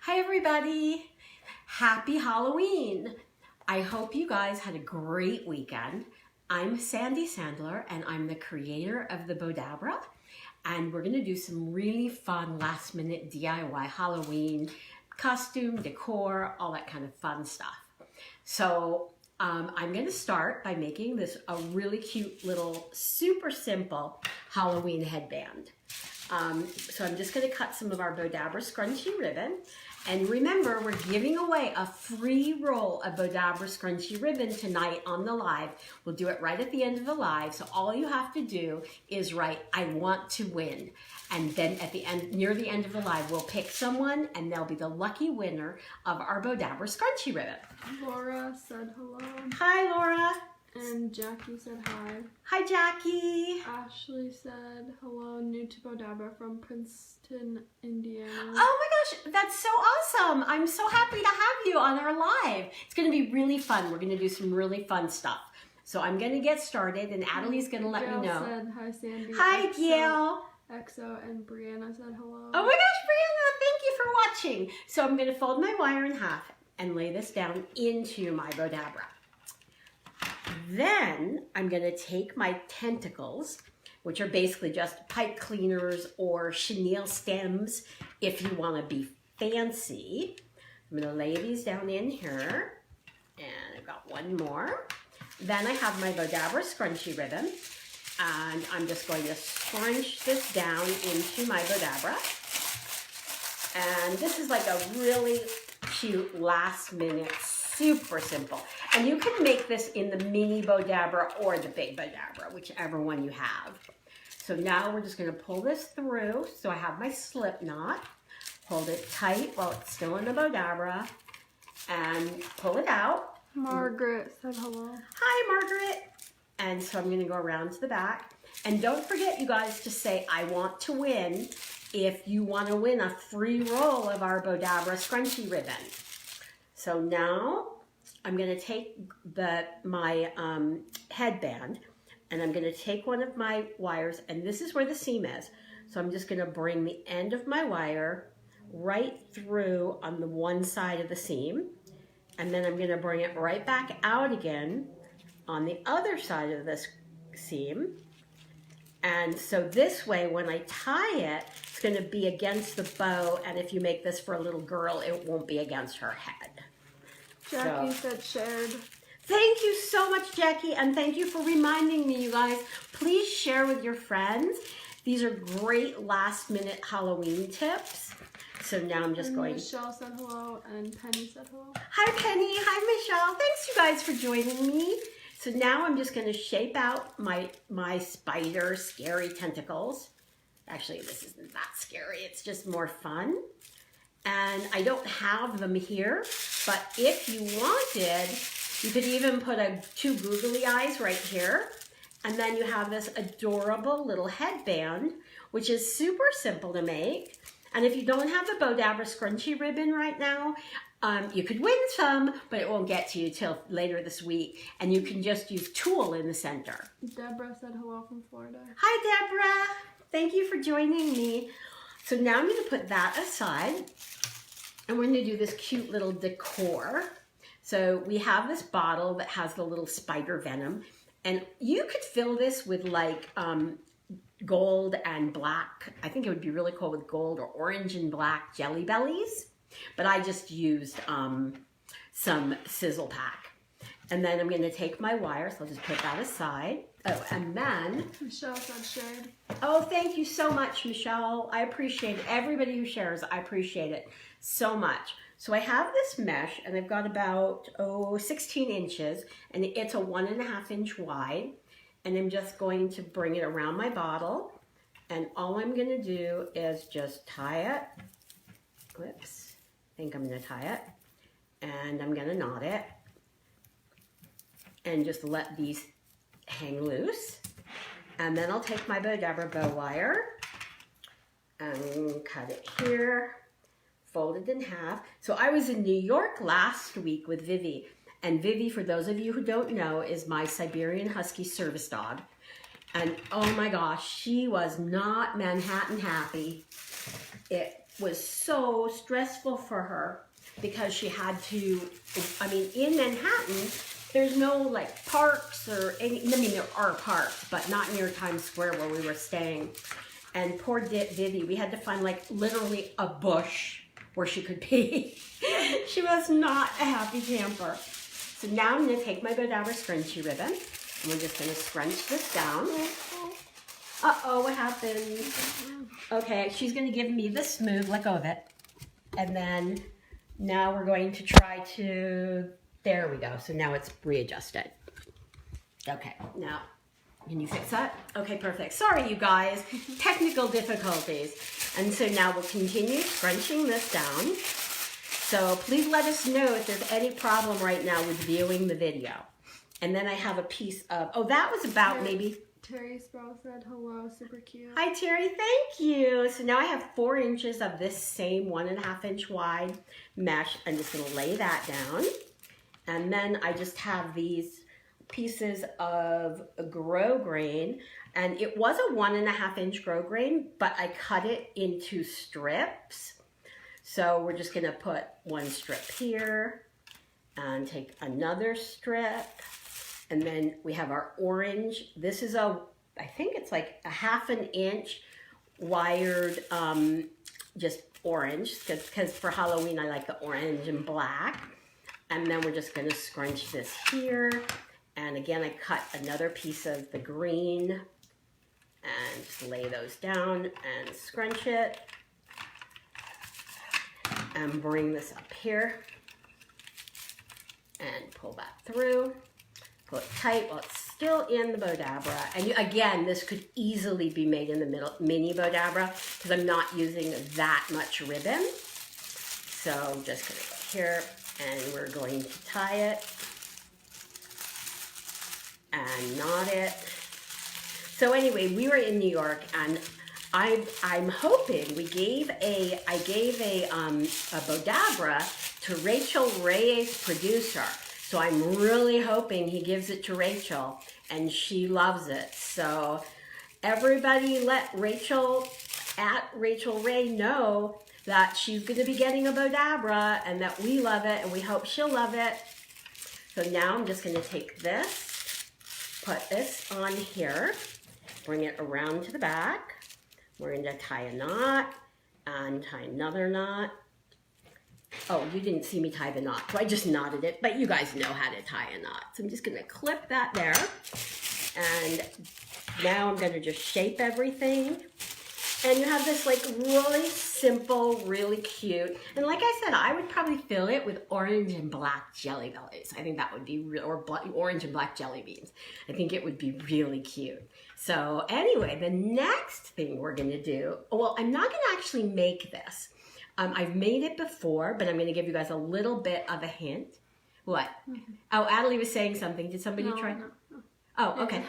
Hi everybody, happy Halloween. I hope you guys had a great weekend. I'm Sandy Sandler and I'm the creator of the Bowdabra, and we're gonna do some really fun last minute DIY Halloween costume, decor, all that kind of fun stuff. So I'm gonna start by making this a really cute little super simple Halloween headband. So I'm just going to cut some of our Bowdabra scrunchy ribbon. And remember, we're giving away a free roll of Bowdabra scrunchy ribbon tonight on the live. We'll do it right at the end of the live. So all you have to do is write, I want to win. And then at the end, near the end of the live, we'll pick someone and they'll be the lucky winner of our Bowdabra scrunchy ribbon. Laura said hello. Hi, Laura. And Jackie said hi. Hi, Jackie. Ashley said hello, new to Bowdabra from Princeton, Indiana. Oh my gosh, that's so awesome. I'm so happy to have you on our live. It's going to be really fun. We're going to do some really fun stuff. So I'm going to get started and Adelie's going to let me know. Said hi, Sandy. Hi, Gail. Exo and Brianna said hello. Oh my gosh, Brianna, thank you for watching. So I'm going to fold my wire in half and lay this down into my Bowdabra. Then I'm going to take my tentacles, which are basically just pipe cleaners or chenille stems if you want to be fancy. I'm going to lay these down in here, and I've got one more. Then I have my Bowdabra scrunchy ribbon, and I'm just going to scrunch this down into my Bowdabra. And this is like a really cute last minute, super simple. And you can make this in the mini Bowdabra or the big Bowdabra, whichever one you have. So now we're just going to pull this through. So I have my slip knot. Hold it tight while it's still in the Bowdabra and pull it out. Margaret said hello. Hi, Margaret. And so I'm going to go around to the back. And don't forget, you guys, to say, I want to win if you want to win a free roll of our Bowdabra scrunchy ribbon. So now I'm going to take my headband, and I'm going to take one of my wires, and this is where the seam is. So I'm just going to bring the end of my wire right through on the one side of the seam, and then I'm going to bring it right back out again on the other side of this seam. And so this way, when I tie it, it's going to be against the bow, and if you make this for a little girl, it won't be against her head. Jackie said shared. Thank you so much, Jackie, and thank you for reminding me, you guys. Please share with your friends. These are great last-minute Halloween tips. So now I'm just going... Michelle said hello, and Penny said hello. Hi, Penny. Hi, Michelle. Thanks, you guys, for joining me. So now I'm just going to shape out my spider scary tentacles. Actually, this isn't that scary. It's just more fun. And I don't have them here, but if you wanted, you could even put two googly eyes right here. And then you have this adorable little headband, which is super simple to make. And if you don't have the Bowdabra scrunchy ribbon right now, you could win some, but it won't get to you till later this week. And you can just use tulle in the center. Deborah said hello from Florida. Hi, Deborah. Thank you for joining me. So now I'm going to put that aside. And we're going to do this cute little decor. So we have this bottle that has the little spider venom. And you could fill this with like gold and black. I think it would be really cool with gold or orange and black jelly bellies. But I just used some sizzle pack. And then I'm going to take my wire, so I'll just put that aside. Oh, and then... Michelle said shared. Oh, thank you so much, Michelle. I appreciate it. Everybody who shares, I appreciate it so much. So I have this mesh, and I've got about, 16 inches, and it's a 1.5 inch wide. And I'm just going to bring it around my bottle. And all I'm going to do is just tie it. Whoops. I think I'm going to tie it. And I'm going to knot it. And just let these hang loose. And then I'll take my Bowdabra bow wire and cut it here, fold it in half. So I was in New York last week with Vivi. And Vivi, for those of you who don't know, is my Siberian Husky service dog. And oh my gosh, she was not Manhattan happy. was so stressful for her because she had to, I mean, in Manhattan, there's no like parks or any, I mean, there are parks, but not near Times Square where we were staying. And poor Vivi, we had to find like literally a bush where she could pee. She was not a happy camper. So now I'm gonna take my Bowdabra scrunchy ribbon and we're just gonna scrunch this down. Uh-oh, what happened? Okay, she's gonna give me the smooth, let go of it. And then now we're going to try to, there we go. So now it's readjusted. Okay, now, can you fix that? Okay, perfect. Sorry, you guys, technical difficulties. And so now we'll continue scrunching this down. So please let us know if there's any problem right now with viewing the video. And then I have a piece of, oh, that was about maybe. Terry Sproul said hello, super cute. Hi Terry, thank you. So now I have 4 inches of this same 1.5 inch wide mesh. I'm just gonna lay that down. And then I just have these pieces of grow grain. And it was a 1.5 inch grow grain, but I cut it into strips. So we're just gonna put 1 strip here and take another strip. And then we have our orange. This is I think it's like a 1/2 inch wired, just orange, because for Halloween I like the orange and black. And then we're just gonna scrunch this here. And again, I cut another piece of the green and just lay those down and scrunch it. And bring this up here and pull that through. Pull it tight while it's still in the Bowdabra. And again, this could easily be made in the middle, mini Bowdabra, because I'm not using that much ribbon. So I'm just gonna go here and we're going to tie it and knot it. So anyway, we were in New York and I'm hoping I gave a Bowdabra to Rachel Reyes' producer. So I'm really hoping he gives it to Rachel and she loves it. So everybody let Rachel Ray know that she's going to be getting a Bowdabra and that we love it and we hope she'll love it. So now I'm just going to take this, put this on here, bring it around to the back. We're going to tie a knot and tie another knot. Oh, you didn't see me tie the knot, so I just knotted it, but you guys know how to tie a knot. So I'm just gonna clip that there. And now I'm gonna just shape everything. And you have this like really simple, really cute. And like I said, I would probably fill it with orange and black jelly bellies. I think that would be real, or orange and black jelly beans. I think it would be really cute. So anyway, the next thing we're gonna do, well, I'm not gonna actually make this. I've made it before, but I'm going to give you guys a little bit of a hint. What? Mm-hmm. Oh, Adelie was saying something. Did somebody try? No. Oh, okay.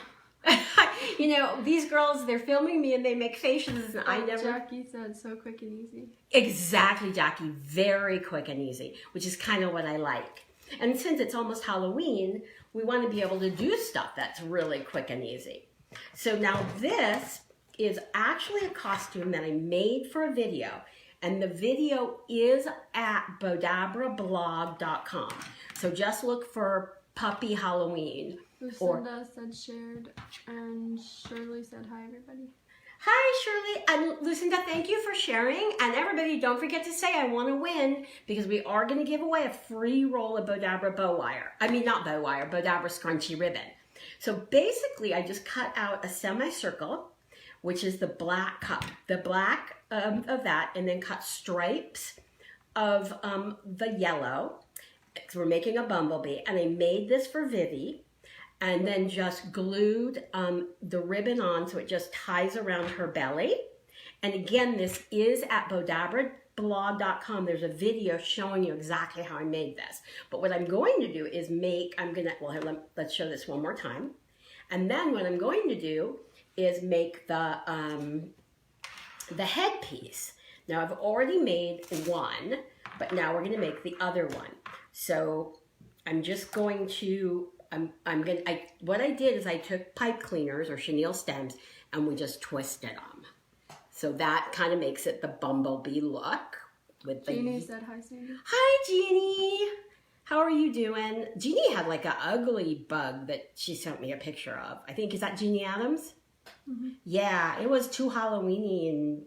You know, these girls, they're filming me and they make faces and I never... Jackie said so quick and easy. Exactly, Jackie. Very quick and easy, which is kind of what I like. And since it's almost Halloween, we want to be able to do stuff that's really quick and easy. So now this is actually a costume that I made for a video. And the video is at bowdabrablog.com. So just look for Puppy Halloween. Lucinda said shared, and Shirley said hi, everybody. Hi, Shirley. And Lucinda, thank you for sharing. And everybody, don't forget to say I want to win, because we are going to give away a free roll of Bowdabra bow wire. I mean, not bow wire, Bowdabra scrunchy ribbon. So basically, I just cut out a semicircle, which is the black cup, of that, and then cut stripes of the yellow, because we're making a bumblebee. And I made this for Vivi, and then just glued the ribbon on so it just ties around her belly. And again, this is at bowdabrablog.com. There's a video showing you exactly how I made this. But what I'm going to do is let's show this one more time. And then what I'm going to do is make the headpiece. Now I've already made one, but now we're gonna make the other one. So I'm just going to, what I did is I took pipe cleaners or chenille stems and we just twisted them. So that kind of makes it the bumblebee look. With the... Jeannie said hi, Sandy. Hi, Jeannie. How are you doing? Jeannie had like an ugly bug that she sent me a picture of. I think, is that Jeannie Adams? Mm-hmm. Yeah, it was too Halloweeny. And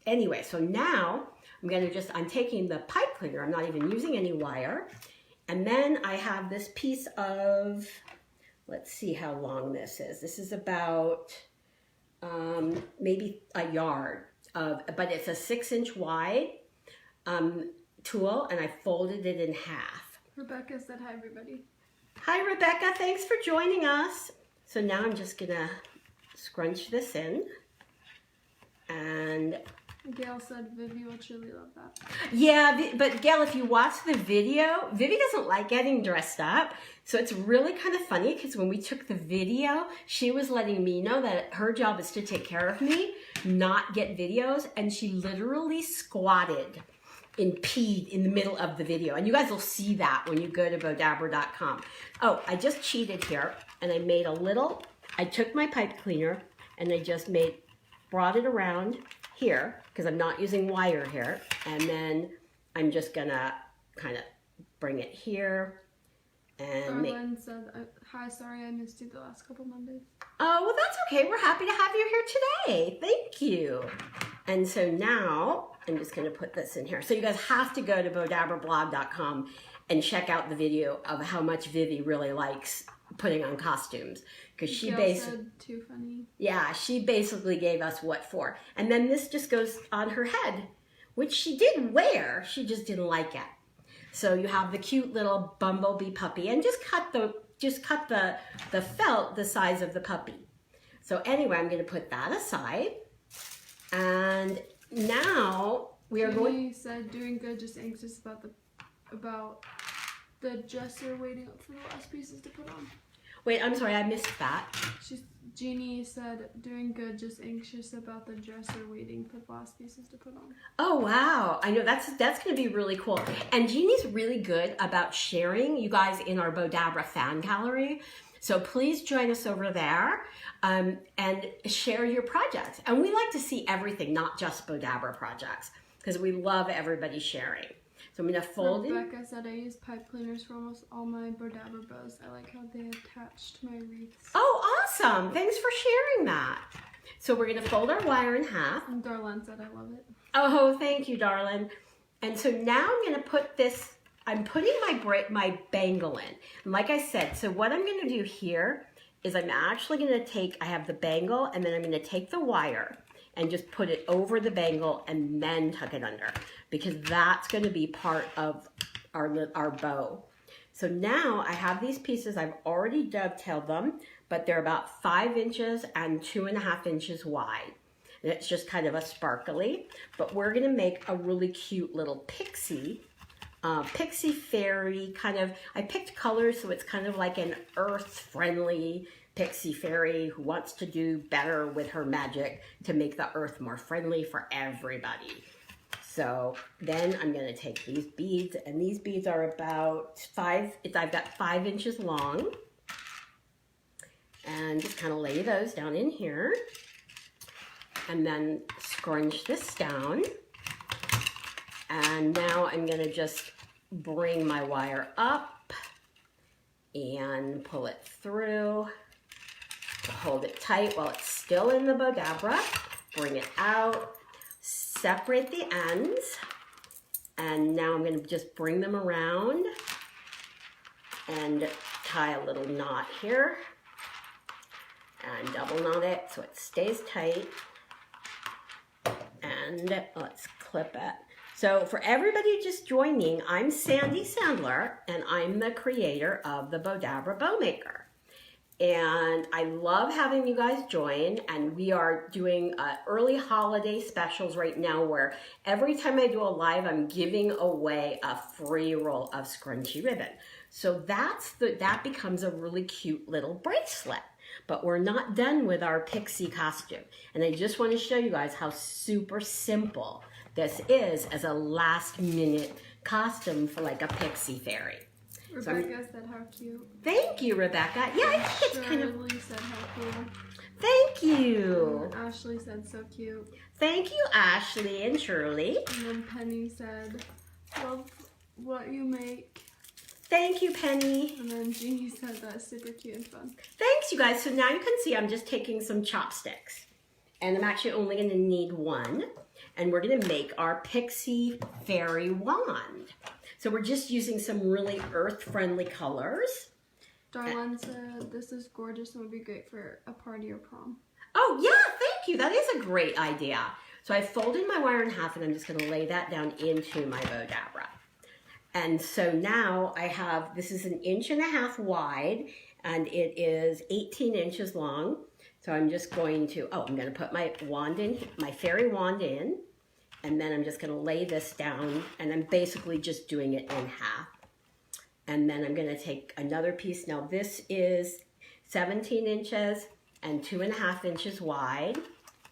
anyway, so now I'm taking the pipe cleaner. I'm not even using any wire. And then I have this piece of, let's see how long this is. This is about maybe a yard, but it's a 6-inch wide tool, and I folded it in half. Rebecca said hi, everybody. Hi, Rebecca. Thanks for joining us. So now I'm just going to scrunch this in. And Gail said Vivi will truly love that. yeah, but Gail, if you watch the video, Vivi doesn't like getting dressed up. So it's really kind of funny because when we took the video, she was letting me know that her job is to take care of me, not get videos. And she literally squatted and peed in the middle of the video. And you guys will see that when you go to Bowdabra.com. Oh, I just cheated here. And I made I took my pipe cleaner and I just brought it around here because I'm not using wire here, and then I'm just gonna kind of bring it here and Arlen said hi, sorry I missed you the last couple Mondays. Oh, well, that's okay. We're happy to have you here today. Thank you. And so now I'm just gonna put this in here. So you guys have to go to Bowdabrablog.com and check out the video of how much Vivi really likes putting on costumes, because she basically too funny. Yeah, she basically gave us what for. And then this just goes on her head, which she did wear, she just didn't like it. So you have the cute little bumblebee puppy, and just cut the felt the size of the puppy. So anyway, I'm going to put that aside. And now we are going. He said doing good, just anxious about the dresser waiting for the last pieces to put on. Wait, I'm sorry, I missed that. Jeannie said doing good, just anxious about the dresser waiting for the last pieces to put on. Oh wow, I know that's going to be really cool. And Jeannie's really good about sharing you guys in our Bowdabra fan gallery. So please join us over there and share your projects. And we like to see everything, not just Bowdabra projects, because we love everybody sharing. So I'm going to fold it. Rebecca said I use pipe cleaners for almost all my Bowdabra bows. I like how they attach to my wreaths. Oh, awesome. Thanks for sharing that. So we're going to fold our wire in half. And Darlene said I love it. Oh, thank you, darling. And so now I'm going to put this, I'm putting my bangle in. And like I said, so what I'm going to do here is I'm actually going to take, I have the bangle, and then I'm going to take the wire and just put it over the bangle and then tuck it under, because that's going to be part of our bow. So now I have these pieces, I've already dovetailed them, but they're about 5 inches and 2.5 inches wide. And it's just kind of a sparkly, but we're going to make a really cute little pixie fairy kind of. I picked colors so it's kind of like an earth-friendly pixie fairy who wants to do better with her magic to make the earth more friendly for everybody. So then I'm going to take these beads, and these beads are about I've got 5 inches long, and just kind of lay those down in here, and then scrunch this down. And now I'm going to just bring my wire up and pull it through. Hold it tight while it's still in the Bowdabra. Bring it out. Separate the ends. And now I'm going to just bring them around and tie a little knot here. And double knot it so it stays tight. And let's clip it. So for everybody just joining, I'm Sandy Sandler, and I'm the creator of the Bowdabra Bowmaker. And I love having you guys join, and we are doing early holiday specials right now where every time I do a live, I'm giving away a free roll of scrunchy ribbon. So that becomes a really cute little bracelet. But we're not done with our pixie costume. And I just want to show you guys how super simple this is as a last minute costume for like a pixie fairy. Rebecca said how cute. Thank you, Rebecca. Yeah, I think it's kind of. Shirley said how cool. Thank you. And Ashley said, so cute. Thank you, Ashley and Shirley. And then Penny said, love what you make. Thank you, Penny. And then Jeannie said, that's super cute and fun. Thanks, you guys. So now you can see I'm just taking some chopsticks. And I'm actually only going to need one. And we're going to make our Pixie fairy wand. So we're just using some really earth-friendly colors. Darlene said, this is gorgeous and would be great for a party or prom. Oh, yeah, thank you. That is a great idea. So I folded my wire in half and I'm just going to lay that down into my Bowdabra. And so now I have, this is 1.5 inches wide and it is 18 inches long. So I'm just going to, I'm going to put my wand in, my fairy wand in, and then I'm just going to lay this down and I'm basically just doing it in half. And then I'm going to take another piece. Now this is 17 inches and 2.5 inches wide.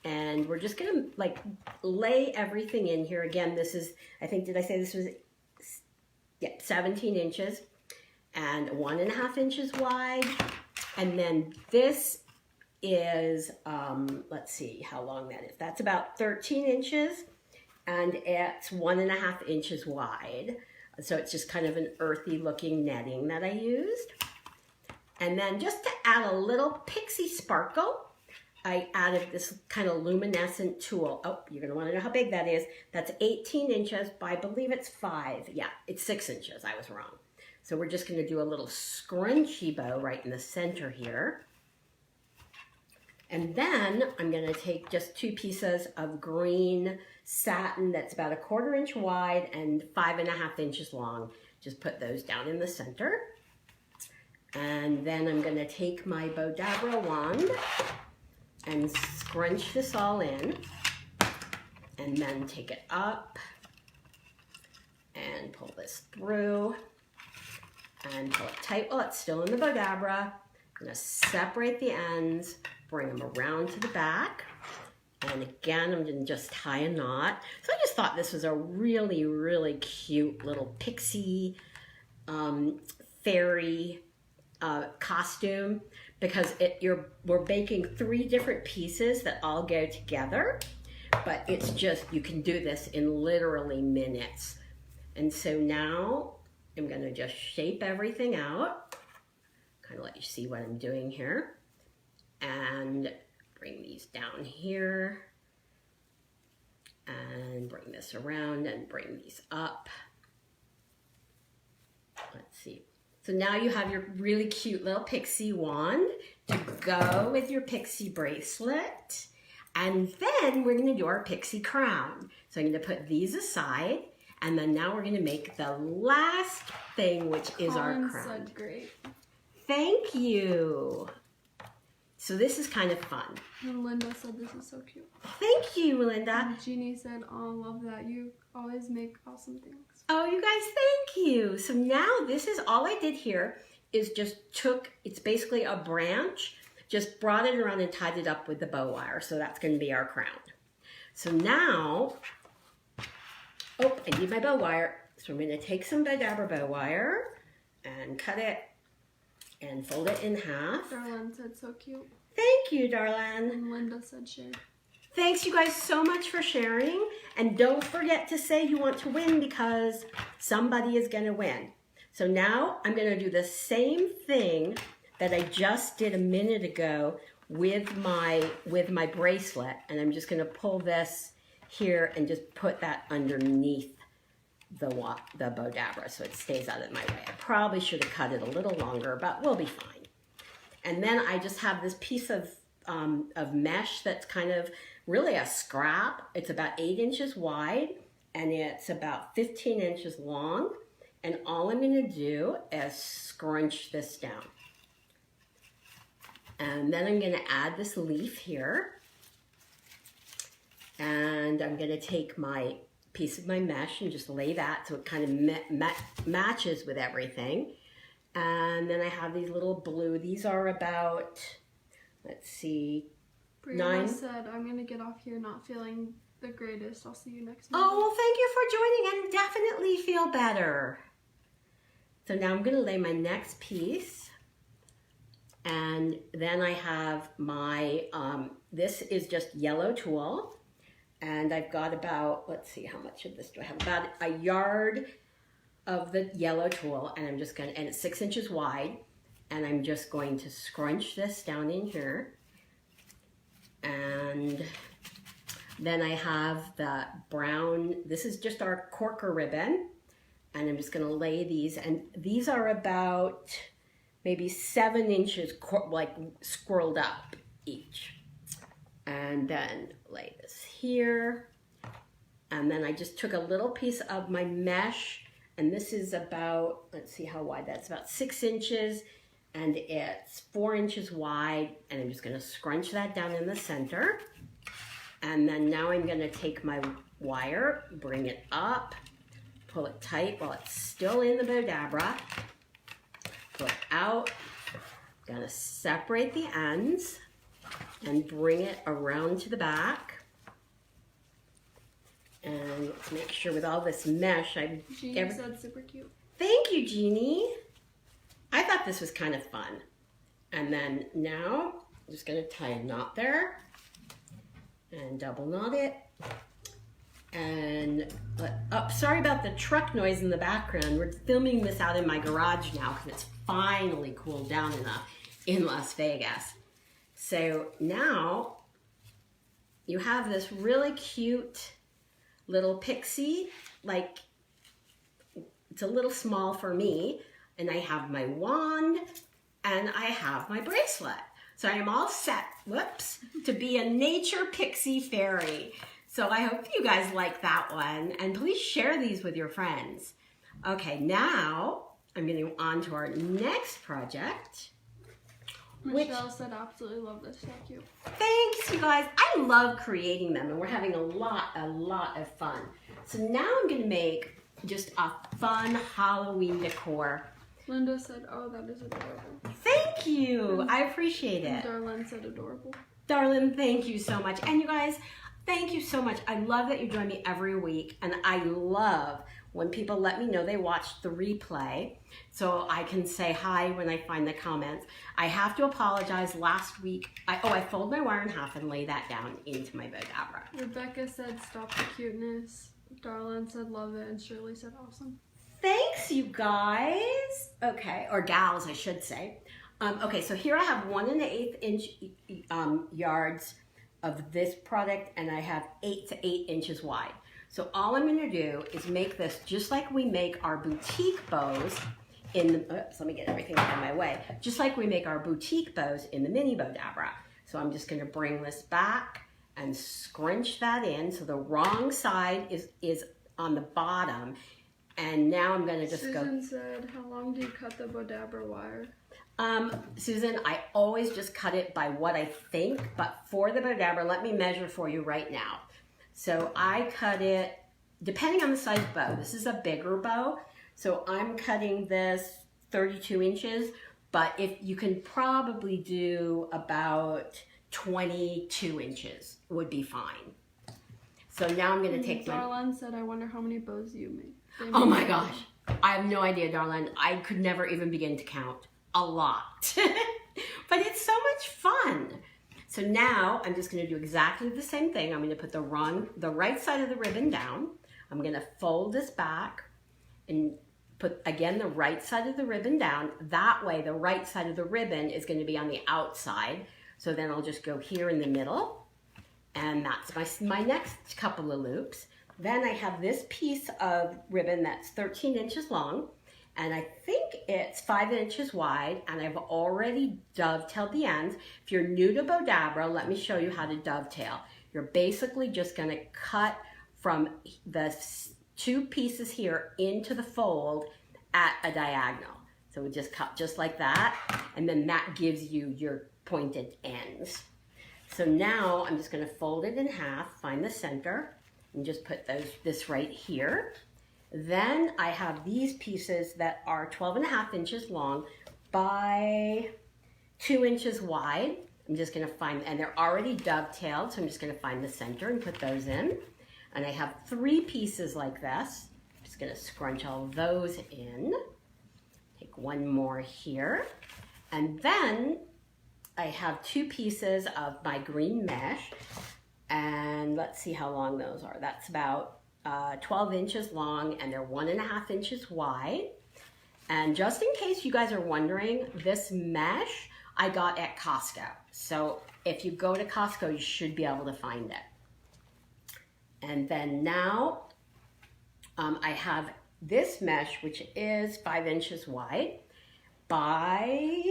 And we're just going to like lay everything in here. Again, this is, I think, did I say this was, 17 inches and 1.5 inches wide. And then this is, let's see how long that is. That's about 13 inches and it's 1.5 inches wide. So it's just kind of an earthy looking netting that I used. And then just to add a little pixie sparkle, I added this kind of luminescent tulle. Oh, you're gonna wanna know how big that is. That's 18 inches, but I believe it's 5. Yeah, it's 6 inches, I was wrong. So we're just gonna do a little scrunchy bow right in the center here. And then I'm gonna take just 2 pieces of green satin that's about 1/4 inch wide and 5.5 inches long. Just put those down in the center. And then I'm gonna take my Bowdabra wand and scrunch this all in. And then take it up and pull this through and pull it tight while it's still in the Bowdabra. I'm gonna separate the ends, bring them around to the back. And again, I'm gonna just tie a knot. So I just thought this was a really, really cute little pixie fairy costume because we're baking 3 different pieces that all go together, but it's just, you can do this in literally minutes. And so now I'm gonna just shape everything out, kind of let you see what I'm doing here, and bring these down here and bring this around and bring these up. Let's see. So now you have your really cute little pixie wand to go with your pixie bracelet. And then we're gonna do our pixie crown. So I'm gonna put these aside and then now we're gonna make the last thing, which is our crown. Said great. Thank you. So this is kind of fun. And Linda said this is so cute. Thank you, Linda. And Jeannie said, oh, love that. You always make awesome things. Oh, you guys, thank you. So now this is all I did here is just it's basically a branch, just brought it around and tied it up with the bow wire. So that's going to be our crown. So now, I need my bow wire. So I'm going to take some Bowdabra bow wire and cut it and fold it in half. Darlene said so cute. Thank you, Darlene. And Linda said share. Thanks you guys so much for sharing. And don't forget to say you want to win because somebody is going to win. So now I'm going to do the same thing that I just did a minute ago with my bracelet. And I'm just going to pull this here and just put that underneath the Bowdabra so it stays out of my way. I probably should have cut it a little longer, but we'll be fine. And then I just have this piece of mesh that's kind of really a scrap. It's about 8 inches wide and it's about 15 inches long. And all I'm going to do is scrunch this down. And then I'm going to add this leaf here. And I'm going to take my piece of my mesh and just lay that so it kind of matches with everything. And then I have these little blue. These are about, let's see, Brianna 9. said, I'm going to get off here not feeling the greatest. I'll see you next month. Oh, well, thank you for joining and definitely feel better. So now I'm going to lay my next piece And then I have my, this is just yellow tulle. And I've got about, let's see, how much of this do I have? About a yard of the yellow tulle. And I'm just going to, and it's 6 inches wide. And I'm just going to scrunch this down in here. And then I have the brown, this is just our corker ribbon. And I'm just going to lay these. And these are about maybe 7 inches like scrolled up each. And then lay this here. And then I just took a little piece of my mesh. And this is about, let's see how wide that's, about 6 inches. And it's 4 inches wide. And I'm just going to scrunch that down in the center. And then now I'm going to take my wire, bring it up, pull it tight while it's still in the Bowdabra. Pull it out. I'm going to separate the ends and bring it around to the back. And let's make sure with all this mesh, Jeannie said super cute. Thank you, Jeannie. I thought this was kind of fun. And then now I'm just going to tie a knot there and double knot it. And sorry about the truck noise in the background. We're filming this out in my garage now because it's finally cooled down enough in Las Vegas. So now you have this really cute little Pixie, like it's a little small for me, and I have my wand and I have my bracelet. So I am all set, whoops, to be a nature pixie fairy. So I hope you guys like that one, and please share these with your friends. Okay, now I'm going to go on to our next project. Michelle said, absolutely love this, so cute. Thanks, you guys. I love creating them, and we're having a lot of fun. So now I'm going to make just a fun Halloween decor. Linda said, oh, that is adorable. Thank you. I appreciate it. Darlene said adorable. Darlene, thank you so much. And you guys, thank you so much. I love that you join me every week, and I love when people let me know they watched the replay so I can say hi when I find the comments. I have to apologize. Last week, I fold my wire in half and lay that down into my Bowdabra. Rebecca said, stop the cuteness. Darlene said, love it. And Shirley said, awesome. Thanks, you guys. Okay, or gals, I should say. Okay, so here I have 1 1/8 inch yards of this product, and I have 8 to 8 inches wide. So all I'm going to do is make this just like we make our boutique bows in the, oops, let me get everything out of my way. Just like we make our boutique bows in the mini Bowdabra. So I'm just going to bring this back and scrunch that in. So the wrong side is on the bottom. And now I'm going to just Susan said, how long do you cut the Bowdabra wire? Susan, I always just cut it by what I think, but for the Bowdabra, let me measure for you right now. So I cut it, depending on the size bow. This is a bigger bow, so I'm cutting this 32 inches, but if you can probably do about 22 inches would be fine. So now I'm going to take Darlene said, I wonder how many bows you make. Oh my gosh. I have no idea, Darlene. I could never even begin to count. A lot. But it's so much fun. So now I'm just going to do exactly the same thing. I'm going to put the right side of the ribbon down. I'm going to fold this back and put, again, the right side of the ribbon down. That way, the right side of the ribbon is going to be on the outside. So then I'll just go here in the middle. And that's my next couple of loops. Then I have this piece of ribbon that's 13 inches long, and I think it's 5 inches wide, and I've already dovetailed the ends. If you're new to Bowdabra, let me show you how to dovetail. You're basically just going to cut from the 2 pieces here into the fold at a diagonal. So we just cut just like that, and then that gives you your pointed ends. So now I'm just going to fold it in half, find the center, and just put this right here. Then I have these pieces that are 12.5 inches long by 2 inches wide. I'm just going to find, and they're already dovetailed, so I'm just going to find the center and put those in. And I have 3 pieces like this. I'm just going to scrunch all those in. Take one more here. And then I have 2 pieces of my green mesh, and let's see how long those are. That's about 12 inches long, and they're 1.5 inches wide. And just in case you guys are wondering, this mesh I got at Costco. So if you go to Costco, you should be able to find it. And then now I have this mesh, which is 5 inches wide by,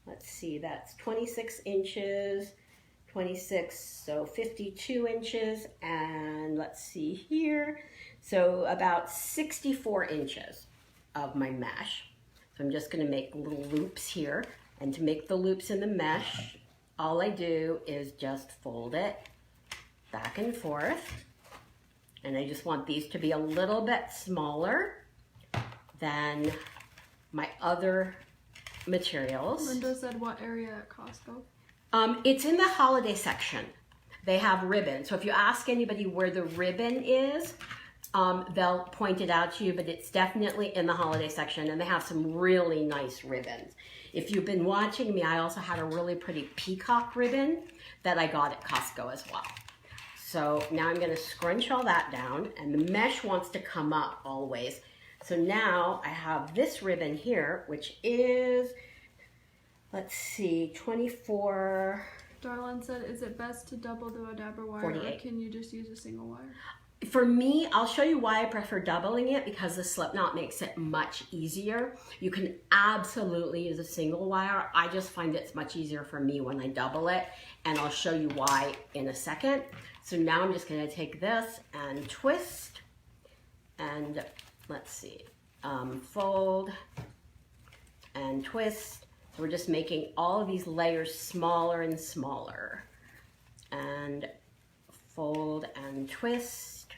let's see, that's 26 inches, 26, so 52 inches, and let's see here, so about 64 inches of my mesh. So I'm just going to make little loops here, and to make the loops in the mesh, all I do is just fold it back and forth, and I just want these to be a little bit smaller than my other materials. Linda said what area at Costco? It's in the holiday section. They have ribbon. So if you ask anybody where the ribbon is, they'll point it out to you, but it's definitely in the holiday section, and they have some really nice ribbons. If you've been watching me, I also had a really pretty peacock ribbon that I got at Costco as well. So now I'm going to scrunch all that down, and the mesh wants to come up always. So now I have this ribbon here, which is, let's see, 24. Darlene said, is it best to double the Bowdabra wire 48. or can you just use a single wire? For me, I'll show you why I prefer doubling it, because the slip knot makes it much easier. You can absolutely use a single wire. I just find it's much easier for me when I double it, and I'll show you why in a second. So now I'm just going to take this and twist, and let's see, fold and twist. So we're just making all of these layers smaller and smaller, and fold and twist,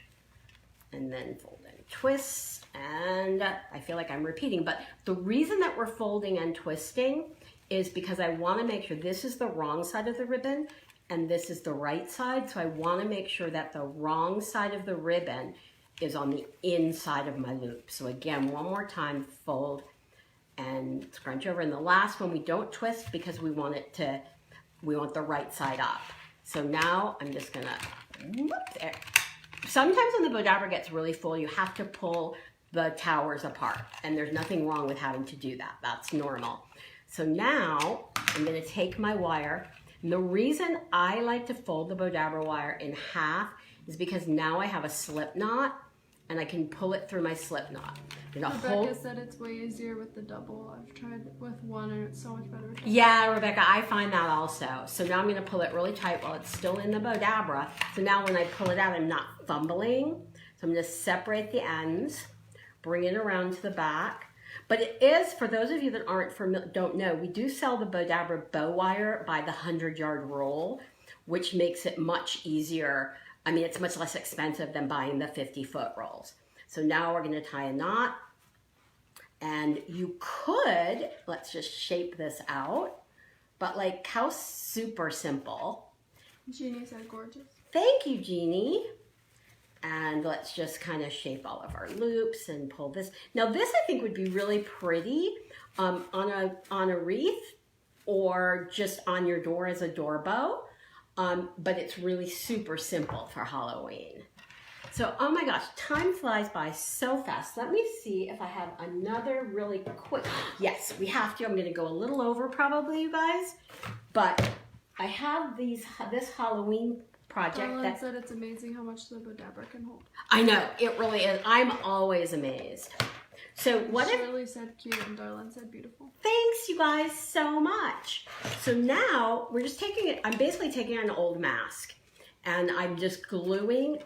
and then fold and twist, and I feel like I'm repeating, but the reason that we're folding and twisting is because I want to make sure this is the wrong side of the ribbon and this is the right side. So I want to make sure that the wrong side of the ribbon is on the inside of my loop. So again, one more time, fold and scrunch over. And the last one we don't twist because we want the right side up. So now I'm just gonna, whoop there. Sometimes when the Bowdabra gets really full, you have to pull the towers apart, and there's nothing wrong with having to do that. That's normal. So now I'm gonna take my wire. And the reason I like to fold the Bowdabra wire in half is because now I have a slip knot and I can pull it through my slip knot. Rebecca said it's way easier with the double. I've tried with one and it's so much better. Yeah, Rebecca, I find that also. So now I'm gonna pull it really tight while it's still in the Bowdabra. So now when I pull it out, I'm not fumbling. So I'm gonna separate the ends, bring it around to the back. But it is, for those of you that don't know, we do sell the Bowdabra bow wire by the 100-yard roll, which makes it much easier. I mean, it's much less expensive than buying the 50-foot rolls. So now we're gonna tie a knot, and you could, let's just shape this out, but like how super simple. Jeannie said gorgeous. Thank you, Jeannie. And let's just kind of shape all of our loops and pull this. Now this I think would be really pretty on a wreath or just on your door as a door bow, but it's really super simple for Halloween. So, oh my gosh, time flies by so fast. Let me see if I have another really quick. Yes, we have to. I'm going to go a little over probably, you guys. But I have this Halloween project. Darlene said it's amazing how much the Bowdabra can hold. I know, it really is. I'm always amazed. So what Shirley said cute and Darlene said beautiful. Thanks, you guys, so much. So now we're just taking it. I'm basically taking an old mask and I'm just gluing.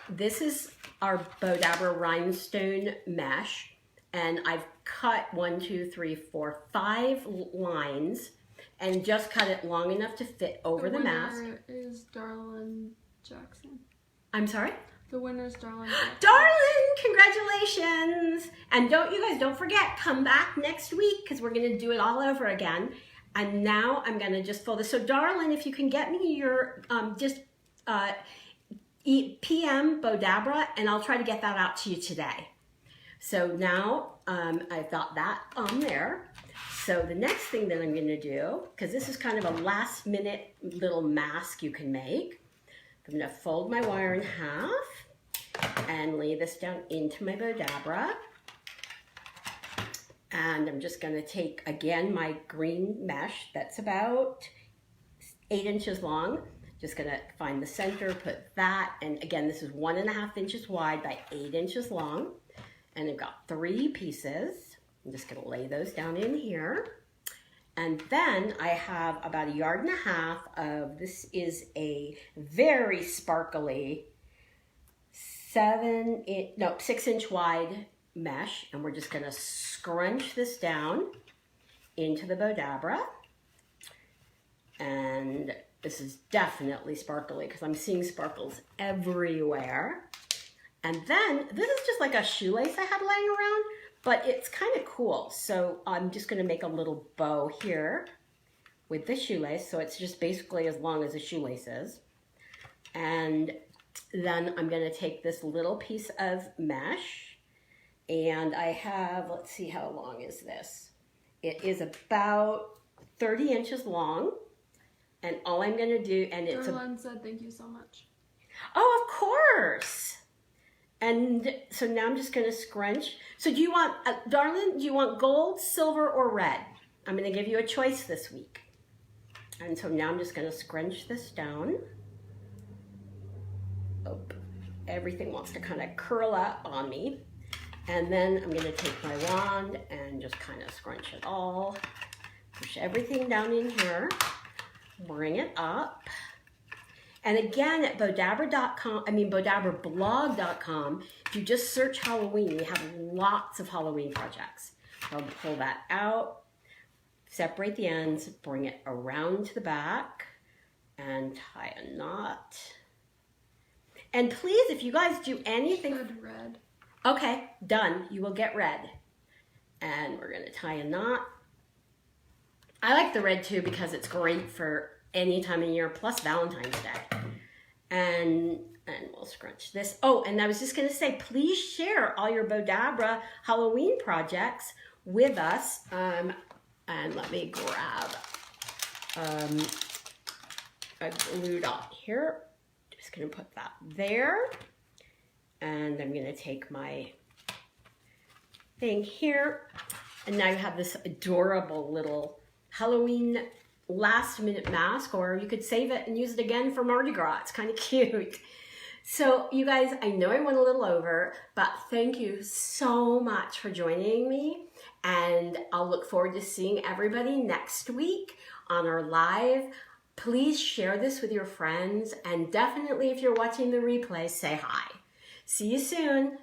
This is our Bowdabra rhinestone mesh, and I've cut 5 lines and just cut it long enough to fit over the mask. The winner is Darlene Jackson. I'm sorry? The winner is Darlene Jackson. Darlene, congratulations! And don't forget, come back next week because we're going to do it all over again. And now I'm going to just fold this. So Darlene, if you can get me your PM Bowdabra, and I'll try to get that out to you today. So now I've got that on there. So the next thing that I'm going to do, because this is kind of a last minute little mask you can make, I'm going to fold my wire in half and lay this down into my Bowdabra. And I'm just going to take, again, my green mesh that's about 8 inches long. Just going to find the center, put that, and again, this is 1.5 inches wide by 8 inches long. And I've got 3 pieces. I'm just going to lay those down in here. And then I have about 1.5 yards of, this is a very sparkly 6-inch wide mesh. And we're just going to scrunch this down into the Bowdabra. And this is definitely sparkly because I'm seeing sparkles everywhere. And then this is just like a shoelace I had laying around, but it's kind of cool. So I'm just going to make a little bow here with the shoelace. So it's just basically as long as a shoelace is. And then I'm going to take this little piece of mesh, and I have, let's see, how long is this? It is about 30 inches long. And all I'm going to do, and it's Darlene said thank you so much. Oh, of course. And so now I'm just going to scrunch. So do you want, Darlene, do you want gold, silver, or red? I'm going to give you a choice this week. And so now I'm just going to scrunch this down. Oh, everything wants to kind of curl up on me. And then I'm going to take my wand and just kind of scrunch it all. Push everything down in here. Bring it up. And again, at Bowdabrablog.com, if you just search Halloween, we have lots of Halloween projects. I'll pull that out, separate the ends, bring it around to the back, and tie a knot. And please, if you guys do anything... Red. Okay, done. You will get red. And we're going to tie a knot. I like the red too because it's great for any time of year, plus Valentine's Day. And we'll scrunch this. Oh, and I was just going to say, please share all your Bowdabra Halloween projects with us. And let me grab a glue dot here. Just going to put that there. And I'm going to take my thing here. And now you have this adorable little Halloween last minute mask, or you could save it and use it again for Mardi Gras. It's kind of cute. So you guys, I know I went a little over, but thank you so much for joining me. And I'll look forward to seeing everybody next week on our live. Please share this with your friends. And definitely if you're watching the replay, say hi. See you soon.